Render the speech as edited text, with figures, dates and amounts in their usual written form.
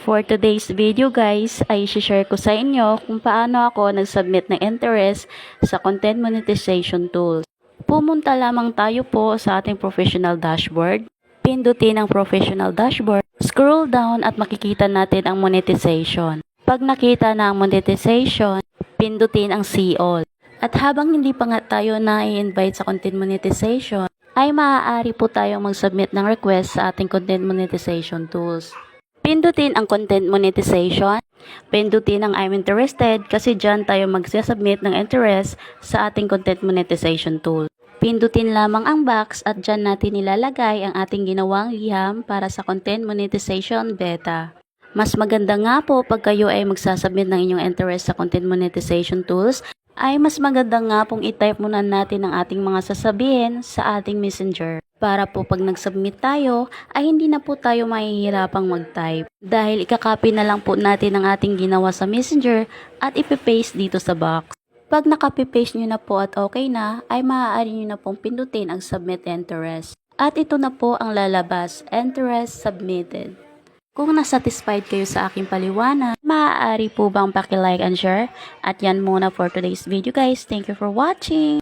For today's video guys, ay share ko sa inyo kung paano ako nag-submit ng interest sa content monetization tools. Pumunta lamang tayo po sa ating professional dashboard. Pindutin ang professional dashboard. Scroll down at makikita natin ang monetization. Pag nakita na ang monetization, pindutin ang see all. At habang hindi pa nga tayo na-invite sa content monetization, ay maaari po tayong mag-submit ng request sa ating content monetization tools. Pindutin ang content monetization. Pindutin ang I'm interested kasi dyan tayo magsasubmit ng interest sa ating content monetization tool. Pindutin lamang ang box at dyan natin nilalagay ang ating ginawang liham para sa content monetization beta. Mas maganda nga po pag kayo ay magsasubmit ng inyong interest sa content monetization tools, ay mas maganda nga pong i-type muna natin ang ating mga sasabihin sa ating messenger. Para po pag nag-submit tayo, ay hindi na po tayo mahihirapang mag-type. Dahil ikakopy na lang po natin ang ating ginawa sa messenger at ipipaste dito sa box. Pag nakapipaste nyo na po at okay na, ay maaari nyo na pong pindutin ang submit interest. At ito na po ang lalabas, interest submitted. Kung nasatisfied kayo sa aking paliwanag, maaari po bang paki-like and share? At yan muna for today's video guys. Thank you for watching!